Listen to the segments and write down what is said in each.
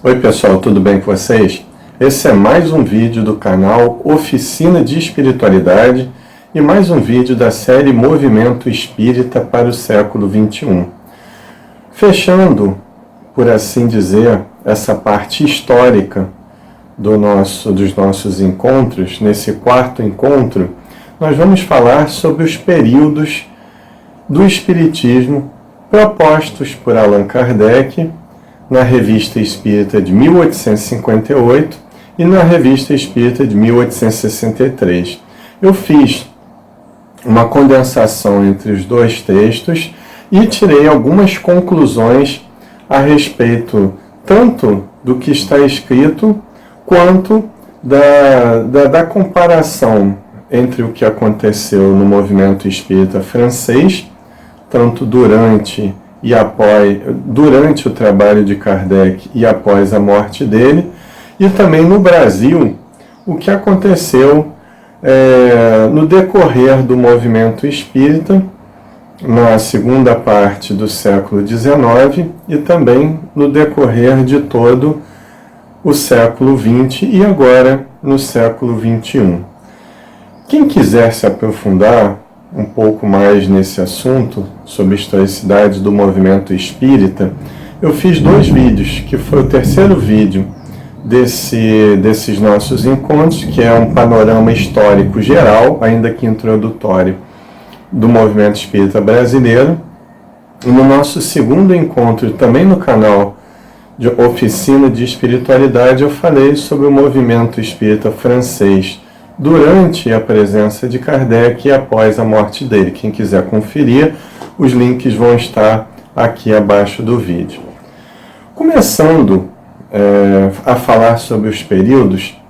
Oi pessoal, tudo bem com vocês? Esse é mais um vídeo do canal Oficina de Espiritualidade e mais um vídeo da série Movimento Espírita para o século XXI. Fechando, por assim dizer, essa parte histórica dos nossos encontros, nesse quarto encontro, nós vamos falar sobre os períodos do Espiritismo propostos por Allan Kardec na Revista Espírita de 1858 e na Revista Espírita de 1863. Eu fiz uma condensação entre os dois textos e tirei algumas conclusões a respeito tanto do que está escrito quanto da comparação entre o que aconteceu no movimento espírita francês, tanto durante o trabalho de Kardec e após a morte dele, e também no Brasil, o que aconteceu no decorrer do movimento espírita, na segunda parte do século XIX e também no decorrer de todo o século XX e agora no século XXI. Quem quiser se aprofundar um pouco mais nesse assunto, sobre a historicidade do movimento espírita, eu fiz dois vídeos, que foi o terceiro vídeo desses nossos encontros, que é um panorama histórico geral, ainda que introdutório, do movimento espírita brasileiro. E no nosso segundo encontro, também no canal de Oficina de Espiritualidade, eu falei sobre o movimento espírita francês, durante a presença de Kardec e após a morte dele. Quem quiser conferir, os links vão estar aqui abaixo do vídeo. Começando a falar sobre os períodos,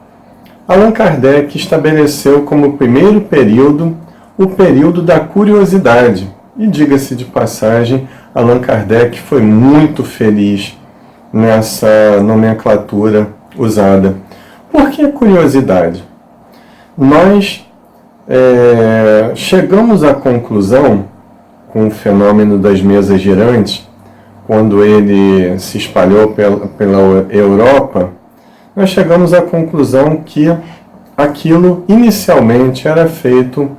Allan Kardec estabeleceu como primeiro período o período da curiosidade. E diga-se de passagem, Allan Kardec foi muito feliz nessa nomenclatura usada. Por que curiosidade? Nós chegamos à conclusão, com o fenômeno das mesas girantes, quando ele se espalhou pela Europa, nós chegamos à conclusão que aquilo inicialmente era feito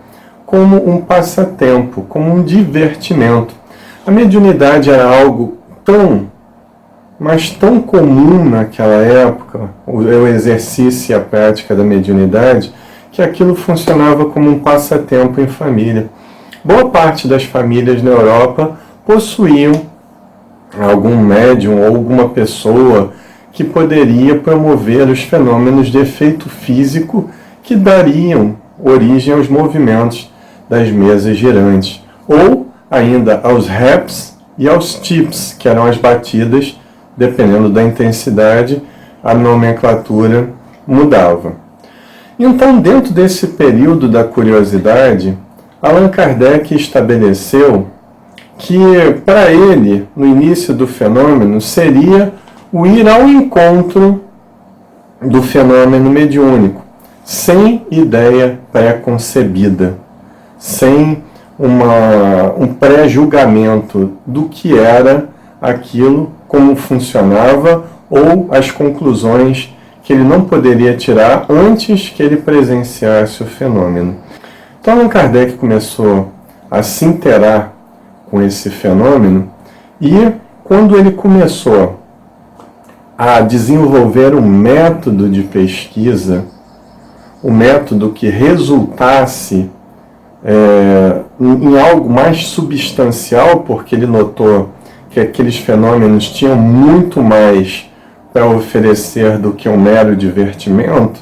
como um passatempo, como um divertimento. A mediunidade era algo mas tão comum naquela época, o exercício e a prática da mediunidade, que aquilo funcionava como um passatempo em família. Boa parte das famílias na Europa possuíam algum médium ou alguma pessoa que poderia promover os fenômenos de efeito físico que dariam origem aos movimentos das mesas girantes, ou ainda aos raps e aos tips, que eram as batidas, dependendo da intensidade, a nomenclatura mudava. Então, dentro desse período da curiosidade, Allan Kardec estabeleceu que, para ele, no início do fenômeno, seria o ir ao encontro do fenômeno mediúnico, sem ideia pré-concebida, sem um pré-julgamento do que era aquilo, como funcionava, ou as conclusões que ele não poderia tirar antes que ele presenciasse o fenômeno. Então, Allan Kardec começou a se interar com esse fenômeno e, quando ele começou a desenvolver um método de pesquisa, um método que resultasse em algo mais substancial, porque ele notou que aqueles fenômenos tinham muito mais para oferecer do que um mero divertimento,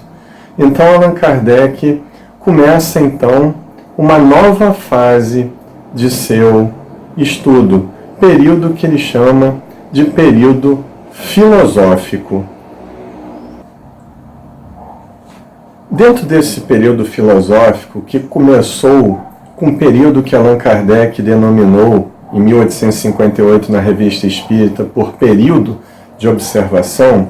então Allan Kardec começa então uma nova fase de seu estudo, período que ele chama de período filosófico. Dentro desse período filosófico, que começou com um período que Allan Kardec denominou em 1858 na Revista Espírita por período de observação,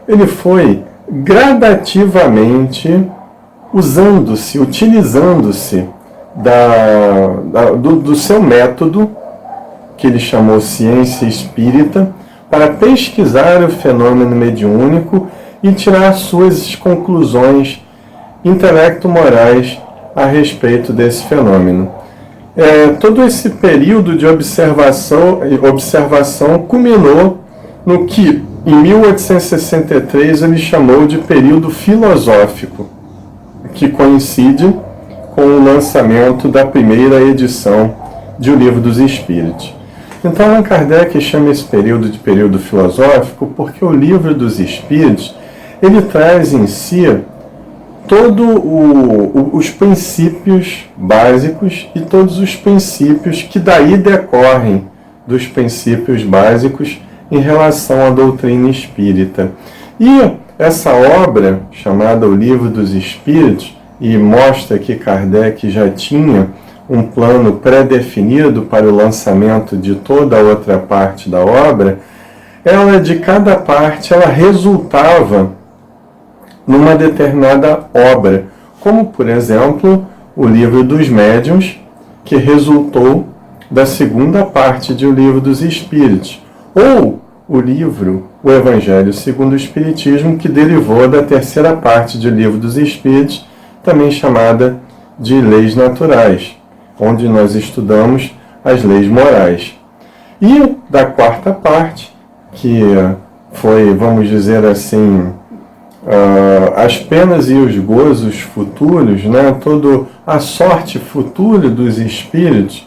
ele foi gradativamente utilizando-se do seu método, que ele chamou ciência espírita, para pesquisar o fenômeno mediúnico e tirar suas conclusões intelecto-morais a respeito desse fenômeno. Todo esse período de observação culminou no que, em 1863, ele chamou de período filosófico, que coincide com o lançamento da primeira edição de O Livro dos Espíritos. Então, Allan Kardec chama esse período de período filosófico porque o Livro dos Espíritos ele traz em si todos os princípios básicos e todos os princípios que daí decorrem dos princípios básicos em relação à doutrina espírita. E essa obra, chamada O Livro dos Espíritos, e mostra que Kardec já tinha um plano pré-definido para o lançamento de toda a outra parte da obra, de cada parte, ela resultava numa determinada obra, como, por exemplo, o Livro dos Médiuns, que resultou da segunda parte de O Livro dos Espíritos, ou o livro O Evangelho segundo o Espiritismo, que derivou da terceira parte de O Livro dos Espíritos, também chamada de Leis Naturais, onde nós estudamos as leis morais. E da quarta parte, que foi, vamos dizer assim, as penas e os gozos futuros, toda a sorte futura dos espíritos,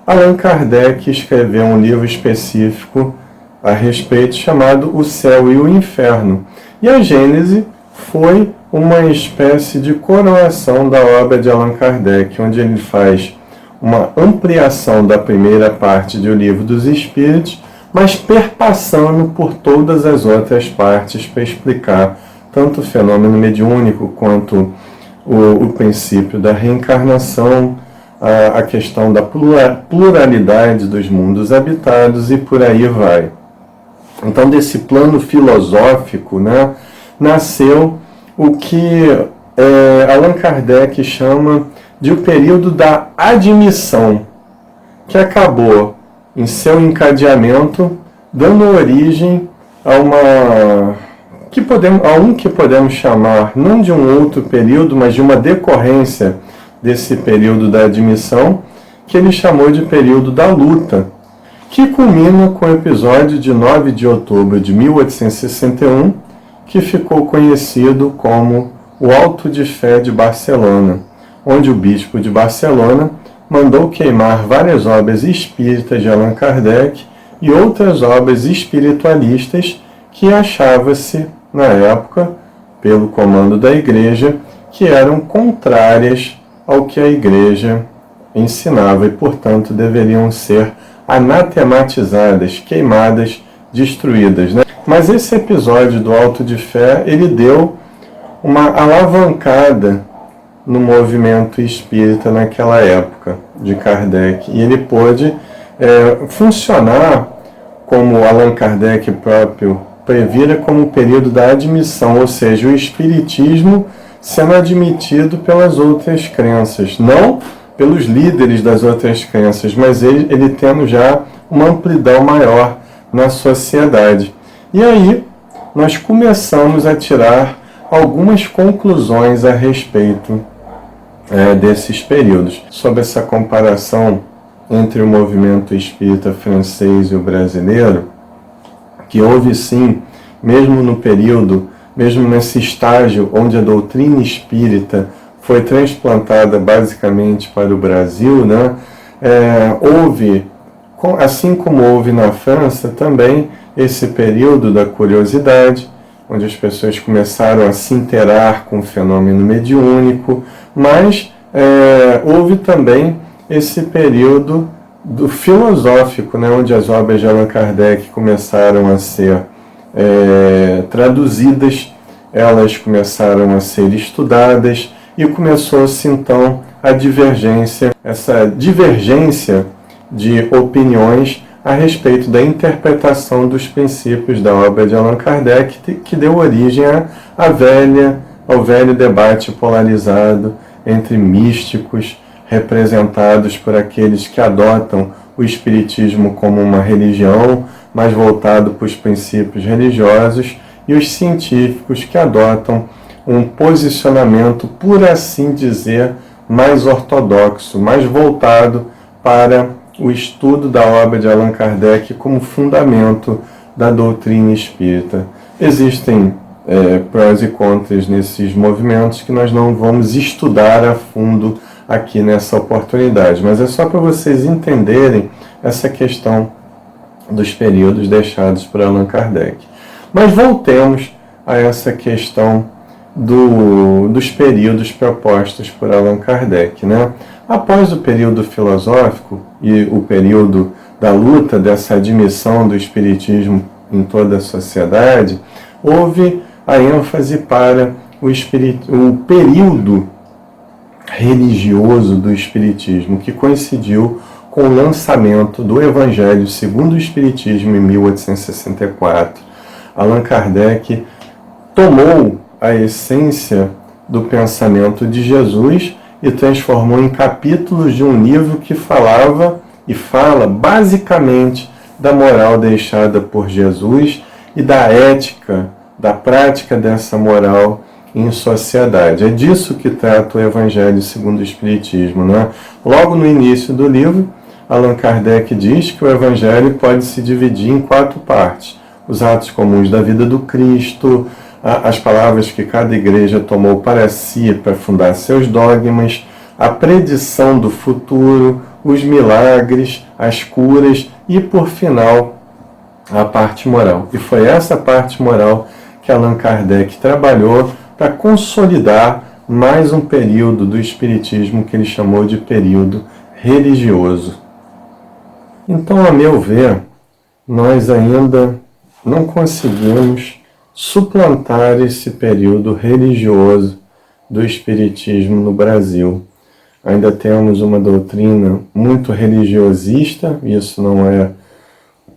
Allan Kardec escreveu um livro específico a respeito chamado O Céu e o Inferno. E a Gênese foi uma espécie de coroação da obra de Allan Kardec, onde ele faz uma ampliação da primeira parte do Livro dos Espíritos, mas perpassando por todas as outras partes para explicar tanto o fenômeno mediúnico quanto o princípio da reencarnação, a questão da pluralidade dos mundos habitados e por aí vai. Então, desse plano filosófico, nasceu o que Allan Kardec chama de o período da admissão, que acabou, em seu encadeamento, dando origem a um que podemos chamar, não de um outro período, mas de uma decorrência desse período da admissão, que ele chamou de período da luta, que culmina com o episódio de 9 de outubro de 1861, que ficou conhecido como o Auto de Fé de Barcelona, onde o bispo de Barcelona mandou queimar várias obras espíritas de Allan Kardec e outras obras espiritualistas que achava-se, na época, pelo comando da Igreja, que eram contrárias ao que a Igreja ensinava e, portanto, deveriam ser anatematizadas, queimadas, destruídas. Mas esse episódio do Auto de Fé, ele deu uma alavancada no movimento espírita naquela época de Kardec. E ele pôde funcionar, como Allan Kardec próprio previra, como o período da admissão, ou seja, o espiritismo sendo admitido pelas outras crenças, não pelos líderes das outras crenças, mas ele tendo já uma amplidão maior na sociedade. E aí nós começamos a tirar algumas conclusões a respeito desses períodos. Sobre essa comparação entre o movimento espírita francês e o brasileiro, que houve sim, mesmo no período, mesmo nesse estágio onde a doutrina espírita foi transplantada basicamente para o Brasil, houve, assim como houve na França, também esse período da curiosidade, onde as pessoas começaram a se interar com o fenômeno mediúnico, mas houve também esse período do filosófico, onde as obras de Allan Kardec começaram a ser traduzidas, elas começaram a ser estudadas e começou-se então a divergência, essa divergência de opiniões a respeito da interpretação dos princípios da obra de Allan Kardec, que deu origem ao velho debate polarizado entre místicos, representados por aqueles que adotam o espiritismo como uma religião, mais voltado para os princípios religiosos, e os científicos que adotam um posicionamento, por assim dizer, mais ortodoxo, mais voltado para o estudo da obra de Allan Kardec como fundamento da doutrina espírita. Existem prós e contras nesses movimentos que nós não vamos estudar a fundo aqui nessa oportunidade, mas é só para vocês entenderem essa questão dos períodos deixados por Allan Kardec. Mas voltemos a essa questão dos períodos propostos por Allan Kardec, né? Após o período filosófico e o período da luta dessa admissão do espiritismo em toda a sociedade, houve a ênfase para o período religioso do espiritismo, que coincidiu com o lançamento do Evangelho segundo o Espiritismo em 1864. Allan Kardec tomou a essência do pensamento de Jesus e transformou em capítulos de um livro que falava e fala basicamente da moral deixada por Jesus e da ética, da prática dessa moral em sociedade. É disso que trata o Evangelho segundo o Espiritismo, né? Logo no início do livro, Allan Kardec diz que o Evangelho pode se dividir em 4 partes. Os atos comuns da vida do Cristo, as palavras que cada igreja tomou para si para fundar seus dogmas, a predição do futuro, os milagres, as curas e, por final, a parte moral. E foi essa parte moral que Allan Kardec trabalhou para consolidar mais um período do Espiritismo que ele chamou de período religioso. Então, a meu ver, nós ainda não conseguimos suplantar esse período religioso do Espiritismo no Brasil. Ainda temos uma doutrina muito religiosista, e isso não é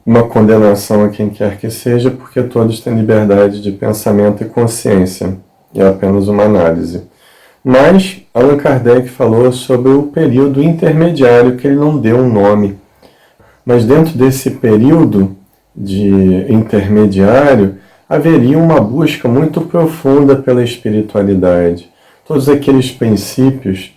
uma condenação a quem quer que seja, porque todos têm liberdade de pensamento e consciência, é apenas uma análise. Mas Allan Kardec falou sobre o período intermediário, que ele não deu um nome. Mas dentro desse período de intermediário, haveria uma busca muito profunda pela espiritualidade. Todos aqueles princípios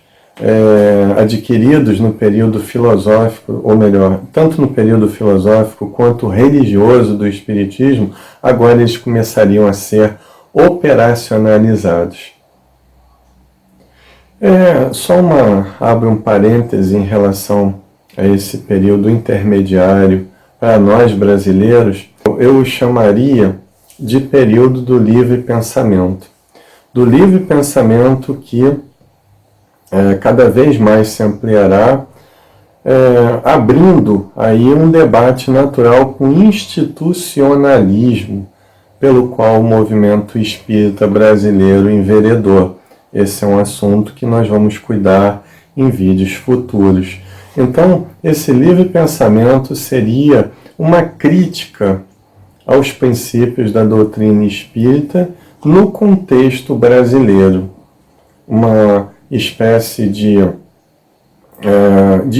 adquiridos no período filosófico, ou melhor, tanto no período filosófico quanto religioso do Espiritismo, agora eles começariam a ser operacionalizados. Abro um parêntese em relação a esse período intermediário para nós brasileiros, eu o chamaria de período do livre pensamento. Do livre pensamento que cada vez mais se ampliará, abrindo aí um debate natural com institucionalismo, pelo qual o movimento espírita brasileiro enveredou. Esse é um assunto que nós vamos cuidar em vídeos futuros. Então, esse livre pensamento seria uma crítica aos princípios da doutrina espírita no contexto brasileiro. Uma espécie de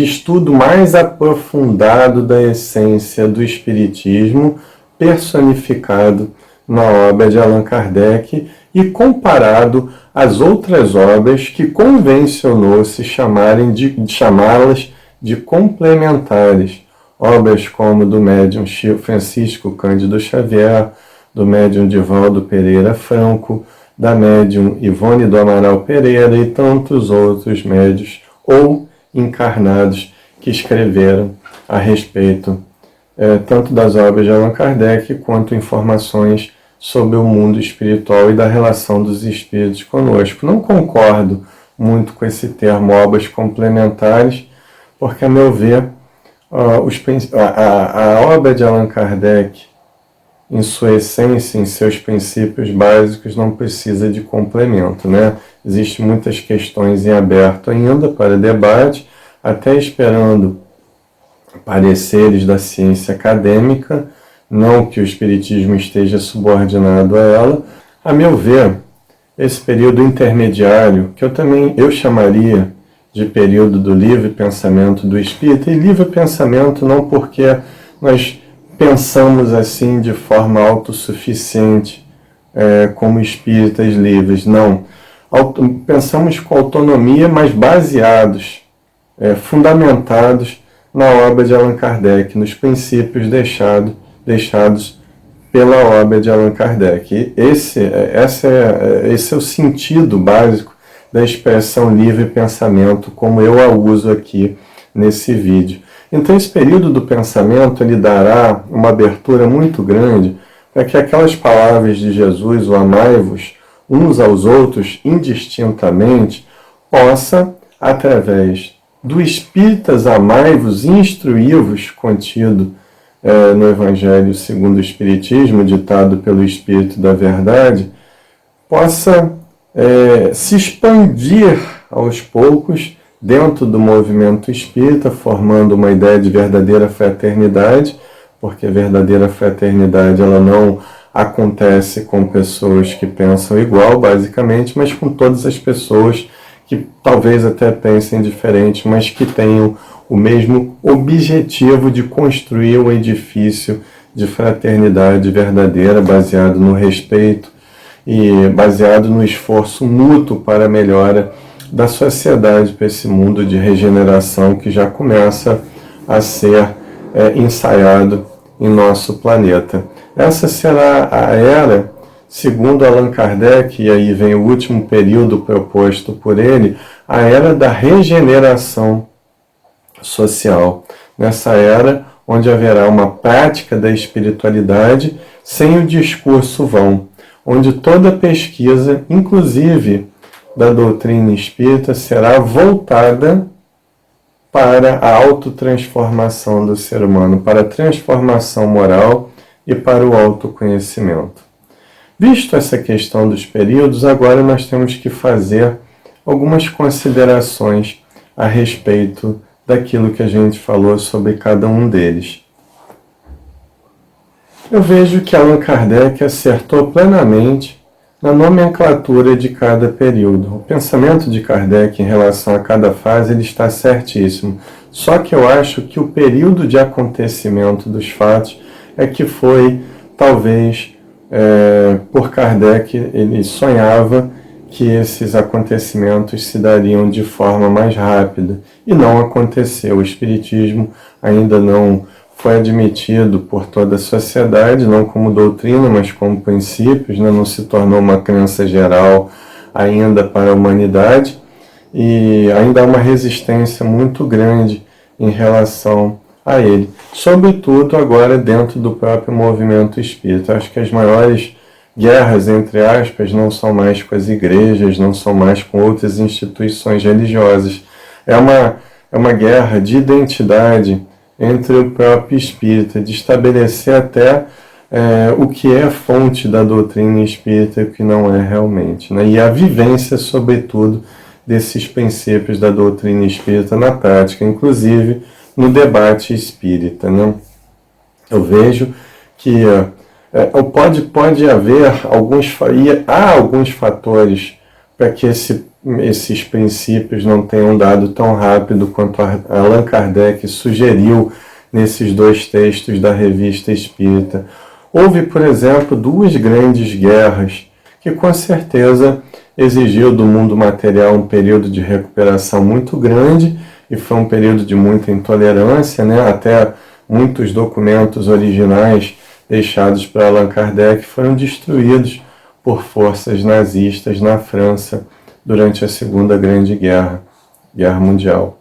estudo mais aprofundado da essência do espiritismo, personificado na obra de Allan Kardec e comparado às outras obras que convencionou-se chamá-las de complementares, obras como do médium Francisco Cândido Xavier, do médium Divaldo Pereira Franco, da médium Ivone do Amaral Pereira e tantos outros médiuns ou encarnados que escreveram a respeito tanto das obras de Allan Kardec quanto informações sobre o mundo espiritual e da relação dos espíritos conosco. Não concordo muito com esse termo obras complementares, porque, a meu ver, a obra de Allan Kardec, em sua essência, em seus princípios básicos, não precisa de complemento, né? Existem muitas questões em aberto ainda para debate, até esperando pareceres da ciência acadêmica, não que o espiritismo esteja subordinado a ela. A meu ver, esse período intermediário, que eu chamaria de período do livre pensamento do espírita, e livre pensamento não porque nós pensamos assim de forma autossuficiente, como espíritas livres. Não. Pensamos com autonomia, mas baseados, fundamentados na obra de Allan Kardec, nos princípios deixados pela obra de Allan Kardec. Esse é o sentido básico da expressão livre pensamento, como eu a uso aqui nesse vídeo. Então, esse período do pensamento, ele dará uma abertura muito grande para que aquelas palavras de Jesus, o amai-vos uns aos outros indistintamente, possa, através do Espíritas amai-vos e instruí-vos, contido no Evangelho segundo o Espiritismo, ditado pelo Espírito da Verdade, possa se expandir aos poucos dentro do movimento espírita, formando uma ideia de verdadeira fraternidade, porque a verdadeira fraternidade ela não acontece com pessoas que pensam igual, basicamente, mas com todas as pessoas que talvez até pensem diferente, mas que tenham o mesmo objetivo de construir um edifício de fraternidade verdadeira, baseado no respeito e baseado no esforço mútuo para a melhora da sociedade, para esse mundo de regeneração que já começa a ser ensaiado em nosso planeta. Essa será a era, segundo Allan Kardec, e aí vem o último período proposto por ele, a era da regeneração social. Nessa era, onde haverá uma prática da espiritualidade sem o discurso vão, onde toda pesquisa, inclusive da doutrina espírita, será voltada para a autotransformação do ser humano, para a transformação moral e para o autoconhecimento. Visto essa questão dos períodos, agora nós temos que fazer algumas considerações a respeito daquilo que a gente falou sobre cada um deles. Eu vejo que Allan Kardec acertou plenamente na nomenclatura de cada período. O pensamento de Kardec em relação a cada fase ele está certíssimo. Só que eu acho que o período de acontecimento dos fatos é que foi, talvez, por Kardec, ele sonhava que esses acontecimentos se dariam de forma mais rápida. E não aconteceu. O Espiritismo ainda não foi admitido por toda a sociedade, não como doutrina, mas como princípios, né? Não se tornou uma crença geral ainda para a humanidade, e ainda há uma resistência muito grande em relação a ele. Sobretudo agora dentro do próprio movimento espírita. Acho que as maiores guerras, entre aspas, não são mais com as igrejas, não são mais com outras instituições religiosas. É uma guerra de identidade entre o próprio espírita, de estabelecer até o que é a fonte da doutrina espírita e o que não é realmente, né? E a vivência, sobretudo, desses princípios da doutrina espírita na prática, inclusive no debate espírita, né? Eu vejo que pode haver há alguns fatores para que esses princípios não tenham dado tão rápido quanto Allan Kardec sugeriu nesses dois textos da Revista Espírita. Houve, por exemplo, duas grandes guerras que com certeza exigiu do mundo material um período de recuperação muito grande, e foi um período de muita intolerância, né? Até muitos documentos originais deixados para Allan Kardec foram destruídos por forças nazistas na França durante a Segunda Grande Guerra Mundial.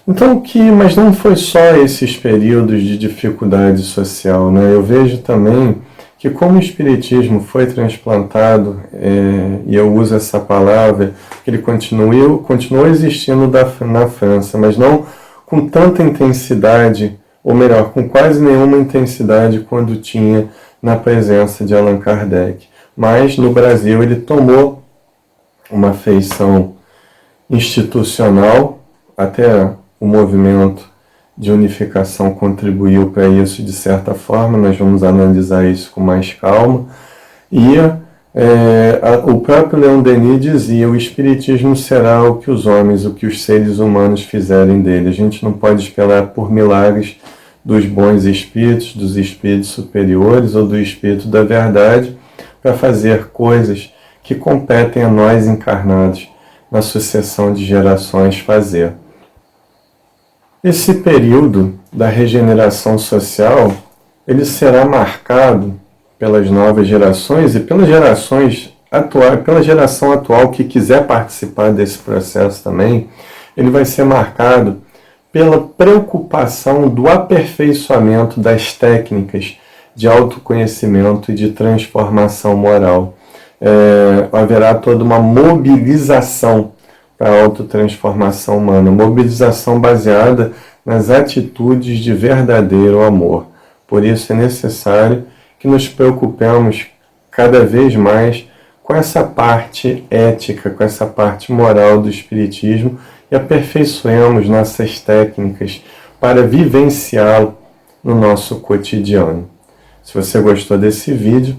Então, mas não foi só esses períodos de dificuldade social, né? Eu vejo também que como o Espiritismo foi transplantado, e eu uso essa palavra, que ele continuou existindo na França, mas não com tanta intensidade, ou melhor, com quase nenhuma intensidade quando tinha na presença de Allan Kardec. Mas no Brasil ele tomou uma feição institucional, até o movimento de unificação contribuiu para isso de certa forma, nós vamos analisar isso com mais calma. E o próprio Leon Denis dizia: o Espiritismo será o que os seres humanos fizerem dele. A gente não pode esperar por milagres dos bons espíritos, dos espíritos superiores ou do espírito da verdade, para fazer coisas que competem a nós encarnados na sucessão de gerações fazer. Esse período da regeneração social, ele será marcado pelas novas gerações e pelas gerações atuais, pela geração atual que quiser participar desse processo também, ele vai ser marcado pela preocupação do aperfeiçoamento das técnicas de autoconhecimento e de transformação moral. Haverá toda uma mobilização para a autotransformação humana, mobilização baseada nas atitudes de verdadeiro amor. Por isso é necessário que nos preocupemos cada vez mais com essa parte ética, com essa parte moral do Espiritismo e aperfeiçoemos nossas técnicas para vivenciá-lo no nosso cotidiano. Se você gostou desse vídeo,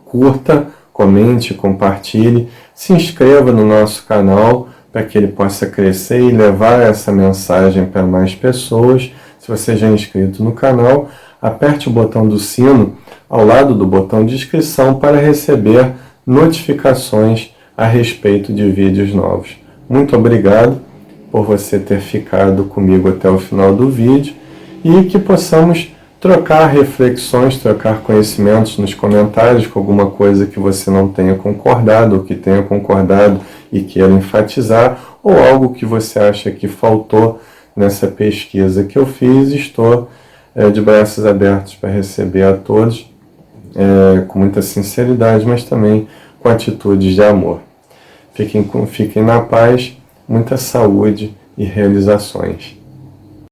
curta, comente, compartilhe, se inscreva no nosso canal para que ele possa crescer e levar essa mensagem para mais pessoas. Se você já é inscrito no canal, aperte o botão do sino ao lado do botão de inscrição para receber notificações a respeito de vídeos novos. Muito obrigado por você ter ficado comigo até o final do vídeo e que possamos trocar reflexões, trocar conhecimentos nos comentários com alguma coisa que você não tenha concordado ou que tenha concordado e queira enfatizar, ou algo que você acha que faltou nessa pesquisa que eu fiz. Estou de braços abertos para receber a todos com muita sinceridade, mas também com atitudes de amor. Fiquem na paz, muita saúde e realizações.